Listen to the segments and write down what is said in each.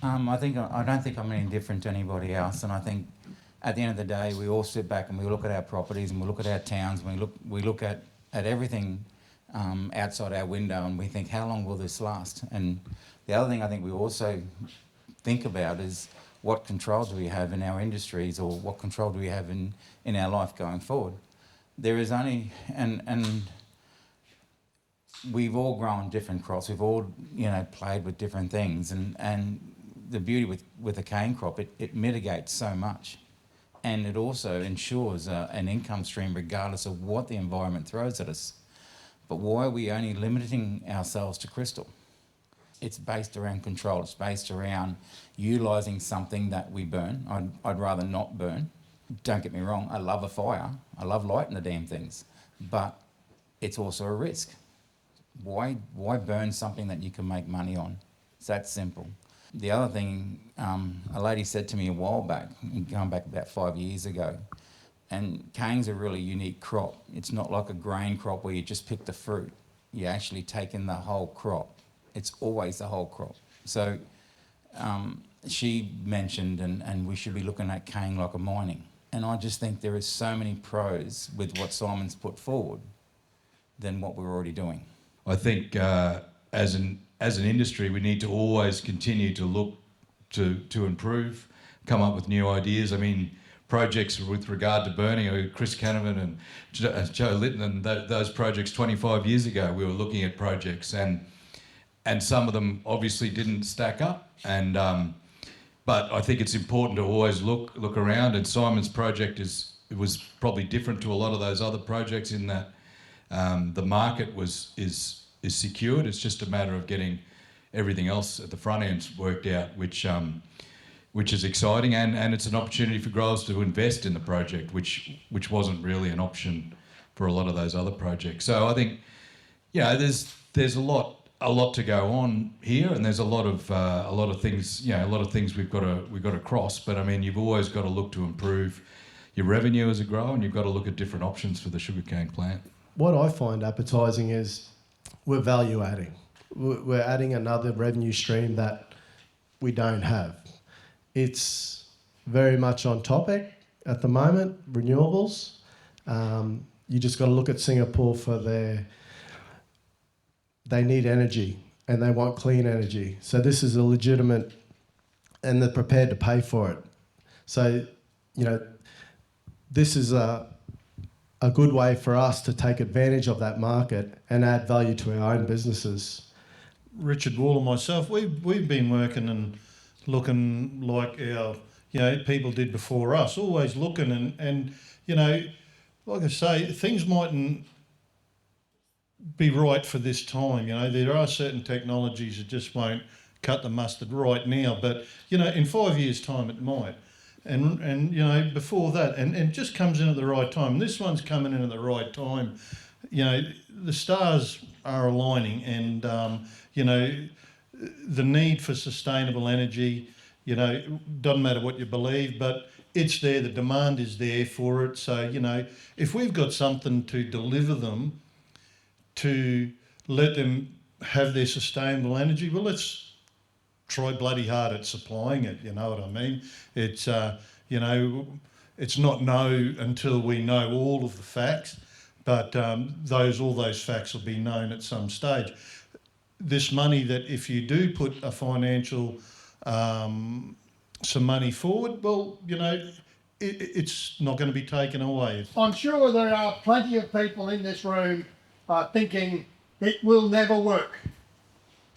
I don't think I'm any different to anybody else, and I think at the end of the day, we all sit back and we look at our properties and we look at our towns and we look at everything outside our window and we think, how long will this last? And the other thing I think we also think about is what control do we have in our industries, or what control do we have in our life going forward? There is only, and we've all grown different crops, we've all, played with different things, and the beauty with a cane crop, it mitigates so much. And it also ensures an income stream regardless of what the environment throws at us. But why are we only limiting ourselves to crystal? It's based around control. It's based around utilising something that we burn. I'd rather not burn. Don't get me wrong, I love a fire. I love lighting the damn things. But it's also a risk. Why burn something that you can make money on? It's that simple. The other thing, a lady said to me a while back, going back about 5 years ago, and cane's a really unique crop. It's not like a grain crop where you just pick the fruit. You actually take in the whole crop. It's always the whole crop. So she mentioned, and we should be looking at cane like a mining. And I just think there is so many pros with what Simon's put forward than what we're already doing. I think as an industry, we need to always continue to look to improve, come up with new ideas. I mean, projects with regard to burning, Chris Canavan and Joe Litton, and those projects 25 years ago, we were looking at projects, and some of them obviously didn't stack up. And but I think it's important to always look around. And Simon's project was probably different to a lot of those other projects in that the market is secured. It's just a matter of getting everything else at the front end worked out, which is exciting, and it's an opportunity for growers to invest in the project, which wasn't really an option for a lot of those other projects. So I think, there's a lot to go on here, and there's a lot of things, a lot of things we've got to cross. But I mean, you've always got to look to improve your revenue as a grower, and you've got to look at different options for the sugarcane plant. What I find appetising is we're value adding. We're adding another revenue stream that we don't have. It's very much on topic at the moment, renewables. You just got to look at Singapore for they need energy and they want clean energy. So this is a legitimate, and they're prepared to pay for it. So, this is a good way for us to take advantage of that market and add value to our own businesses. Richard Wall and myself, we've been working and looking like our people did before us, always looking and like I say, things mightn't be right for this time. There are certain technologies that just won't cut the mustard right now, but in 5 years' time it might. And before that, and it just comes in at the right time. This one's coming in at the right time. The stars are aligning, and the need for sustainable energy, doesn't matter what you believe, but it's there, the demand is there for it. So, if we've got something to deliver them, to let them have their sustainable energy, well, let's try bloody hard at supplying it, you know what I mean? It's, it's not no until we know all of the facts, but all those facts will be known at some stage. This money that if you do put a financial, some money forward, well, it's not going to be taken away. I'm sure there are plenty of people in this room thinking it will never work.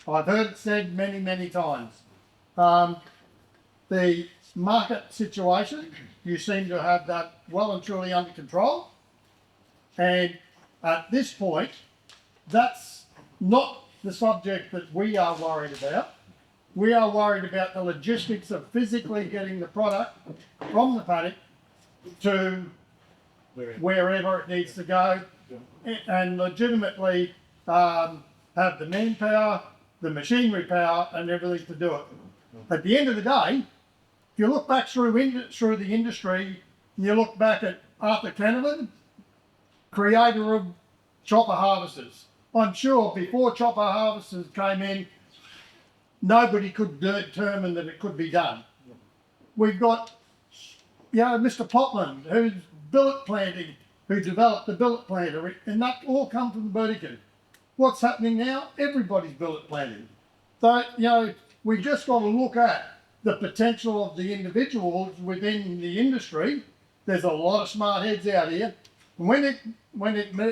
I've heard it said many, many times. The market situation, you seem to have that well and truly under control. And at this point, that's not the subject that we are worried about. We are worried about the logistics of physically getting the product from the paddock to wherever it needs to go, and legitimately have the manpower, the machinery power and everything to do it. At the end of the day, if you look back through the industry, and you look back at Arthur Canavan, creator of chopper harvesters. I'm sure before chopper harvesters came in, nobody could determine that it could be done. We've got, Mr. Potland, who's billet planting, who developed the billet planter, and that all come from the Burdekin. What's happening now? Everybody's billet planting. So, we just got to look at the potential of the individuals within the industry. There's a lot of smart heads out here. When it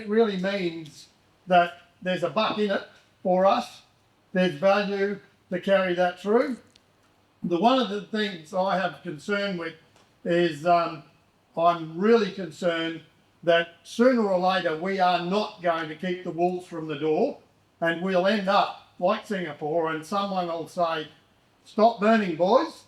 really means that there's a buck in it for us, there's value to carry that through. One of the things I have concern with is I'm really concerned that sooner or later we are not going to keep the wolves from the door, and we'll end up like Singapore, and someone will say, stop burning, boys.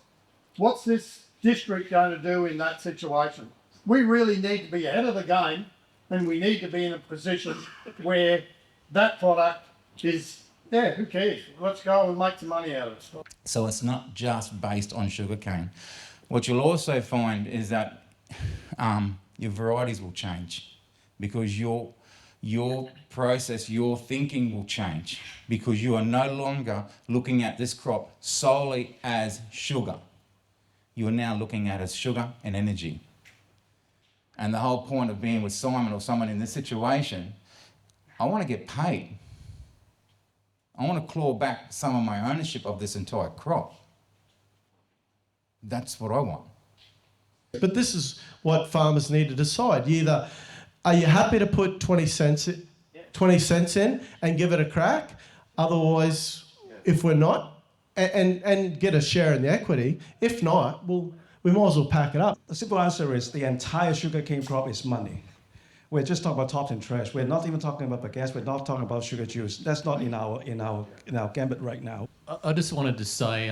What's this district going to do in that situation? We really need to be ahead of the game, and we need to be in a position where that product is, who cares? Let's go and make some money out of it. So it's not just based on sugarcane. What you'll also find is that your varieties will change, because your process, your thinking will change, because you are no longer looking at this crop solely as sugar. You are now looking at it as sugar and energy. And the whole point of being with Simon or someone in this situation, I want to get paid. I want to claw back some of my ownership of this entire crop. That's what I want. But this is what farmers need to decide. Either are you happy to put 20 cents in and give it a crack? Otherwise, if we're not, and get a share in the equity. If not, well, we might as well pack it up. The simple answer is the entire sugarcane crop is money. We're just talking about tops and trash. We're not even talking about bagasse. We're not talking about sugar juice. That's not in our gambit right now. I just wanted to say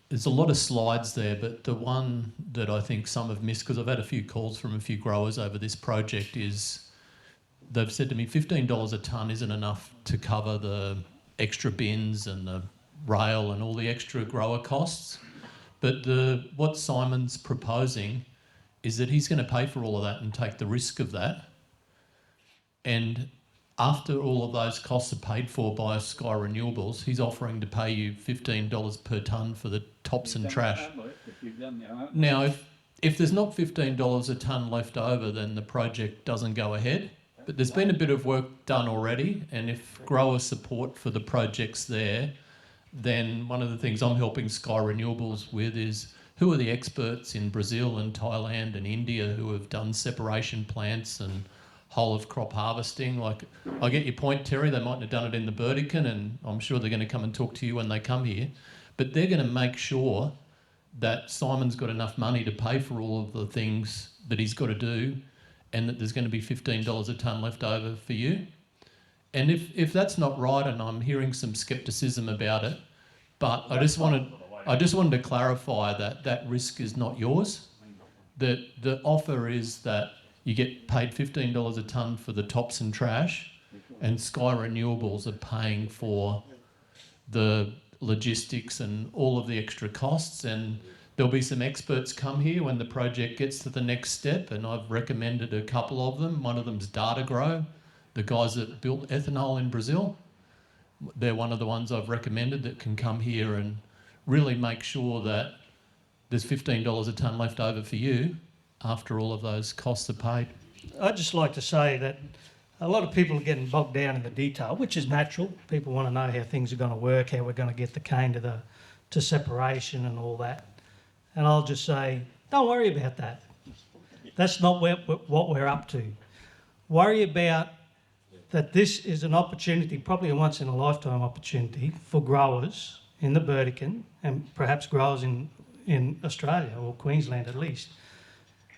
there's a lot of slides there, but the one that I think some have missed, because I've had a few calls from a few growers over this project, is they've said to me $15 a tonne isn't enough to cover the extra bins and the rail and all the extra grower costs. But what Simon's proposing is that he's going to pay for all of that and take the risk of that. And after all of those costs are paid for by SkyRenewables, he's offering to pay you $15 per tonne for the tops and trash. Now, if there's not $15 a tonne left over, then the project doesn't go ahead. But there's been a bit of work done already, and if grower support for the project's there, then one of the things I'm helping SkyRenewables with is who are the experts in Brazil and Thailand and India who have done separation plants and whole of crop harvesting. Like, I get your point, Terry, they mightn't have done it in the Burdekin, and I'm sure they're going to come and talk to you when they come here, but they're going to make sure that Simon's got enough money to pay for all of the things that he's got to do, and that there's going to be $15 a tonne left over for you. And if that's not right, and I'm hearing some scepticism about it, but I just wanted to clarify that risk is not yours. That the offer is that you get paid $15 a tonne for the tops and trash, and SkyRenewables are paying for the logistics and all of the extra costs. And there'll be some experts come here when the project gets to the next step, and I've recommended a couple of them. One of them's DataGrow, the guys that built ethanol in Brazil. They're one of the ones I've recommended that can come here and really make sure that there's $15 a tonne left over for you after all of those costs are paid. I'd just like to say that a lot of people are getting bogged down in the detail, which is natural. People want to know how things are going to work, how we're going to get the cane to separation and all that. And I'll just say, don't worry about that. That's not what we're up to. Worry about that this is an opportunity, probably a once-in-a-lifetime opportunity for growers in the Burdekin and perhaps growers in Australia or Queensland at least,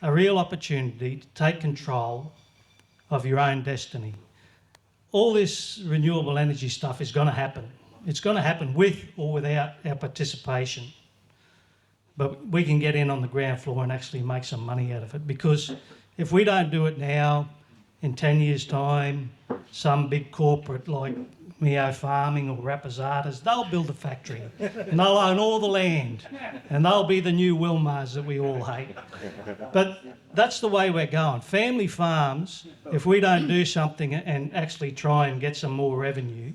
a real opportunity to take control of your own destiny. All this renewable energy stuff is going to happen. It's going to happen with or without our participation. But we can get in on the ground floor and actually make some money out of it, because if we don't do it now, in 10 years' time, some big corporate like Mio Farming or Rapazadas, they'll build a factory and they'll own all the land and they'll be the new Wilmars that we all hate. But that's the way we're going. Family farms, if we don't do something and actually try and get some more revenue,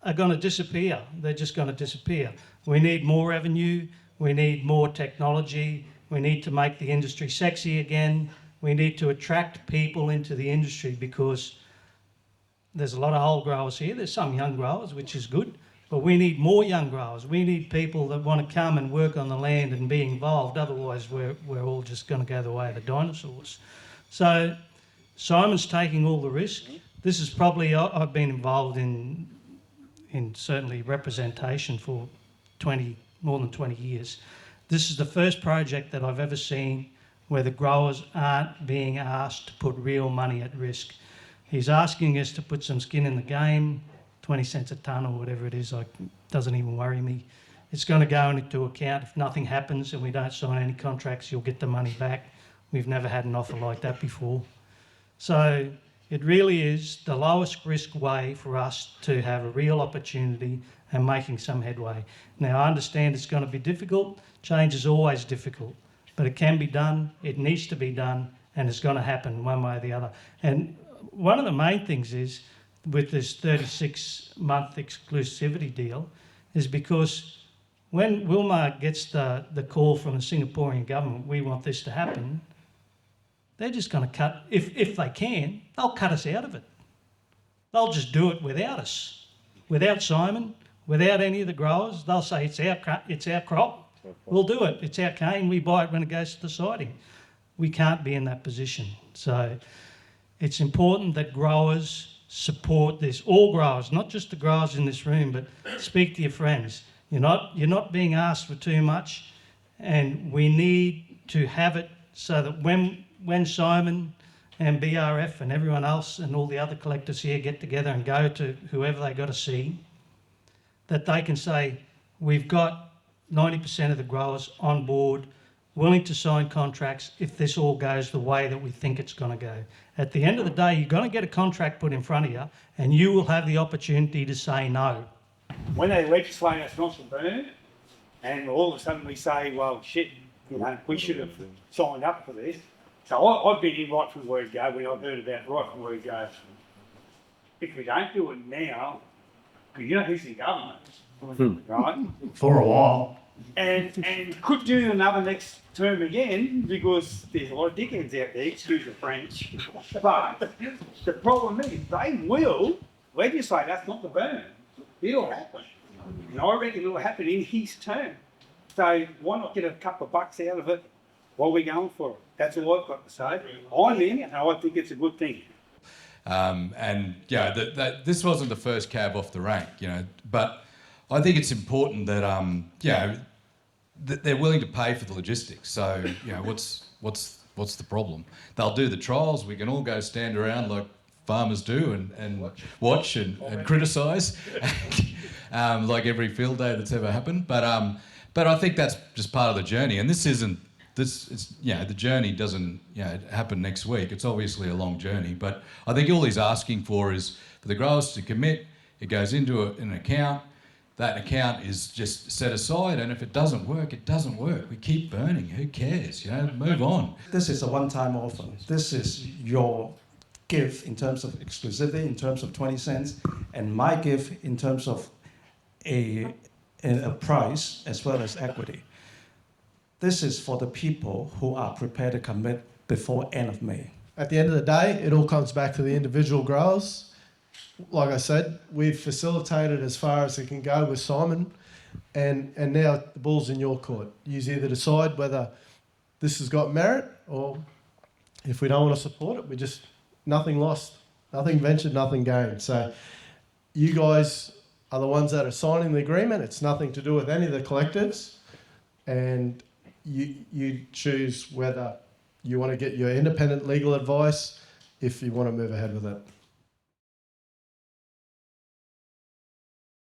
are going to disappear. They're just going to disappear. We need more revenue. We need more technology. We need to make the industry sexy again. We need to attract people into the industry because there's a lot of old growers here. There's some young growers, which is good, but we need more young growers. We need people that want to come and work on the land and be involved. Otherwise, we're all just going to go the way of the dinosaurs. So Simon's taking all the risk. This is probably, I've been involved in certainly representation for more than 20 years. This is the first project that I've ever seen where the growers aren't being asked to put real money at risk. He's asking us to put some skin in the game, 20 cents a tonne or whatever it is, doesn't even worry me. It's going to go into account. If nothing happens and we don't sign any contracts, you'll get the money back. We've never had an offer like that before. So it really is the lowest risk way for us to have a real opportunity and making some headway. Now, I understand it's going to be difficult. Change is always difficult, but it can be done, it needs to be done, and it's going to happen one way or the other. And one of the main things is, with this 36-month exclusivity deal, is because when Wilmar gets the call from the Singaporean government, we want this to happen, they're just going to cut, if they can, they'll cut us out of it. They'll just do it without us, without Simon, without any of the growers. They'll say, it's our crop, we'll do it. It's our cane, we buy it when it goes to the siding. We can't be in that position. So it's important that growers support this. All growers, not just the growers in this room, but speak to your friends. You're not being asked for too much, and we need to have it so that when Simon and BRF and everyone else and all the other collectors here get together and go to whoever they got to see, that they can say, we've got 90% of the growers on board, willing to sign contracts if this all goes the way that we think it's going to go. At the end of the day, you're going to get a contract put in front of you and you will have the opportunity to say no. When they legislate us not to burn, and all of a sudden we say, well, shit, we should have signed up for this. So I've been in right from the word go when I've heard about right from the word go. If we don't do it now, you know who's in government, right? For a while. And could do another next term again because there's a lot of dickheads out there, excuse the French. But the problem is they will legislate us not to burn. It'll happen. And I reckon it'll happen in his term. So why not get a couple of bucks out of it while we're going for it? That's all I've got to say. I'm in, and I think it's a good thing. And yeah, this wasn't the first cab off the rank, but I think it's important that that they're willing to pay for the logistics. So what's the problem? They'll do the trials. We can all go stand around like farmers do and watch and criticise, like every field day that's ever happened. But I think that's just part of the journey. And the journey doesn't happen next week. It's obviously a long journey. But I think all he's asking for is for the growers to commit. It goes into an account. That account is just set aside, and if it doesn't work, it doesn't work. We keep burning. Who cares? Move on. This is a one-time offer. This is your gift in terms of exclusivity, in terms of 20 cents, and my gift in terms of a price as well as equity. This is for the people who are prepared to commit before end of May. At the end of the day, it all comes back to the individual growers. Like I said, we've facilitated as far as it can go with Simon, and now the ball's in your court. You either decide whether this has got merit, or if we don't want to support it, nothing lost, nothing ventured, nothing gained. So you guys are the ones that are signing the agreement. It's nothing to do with any of the collectives, and you choose whether you want to get your independent legal advice if you want to move ahead with it.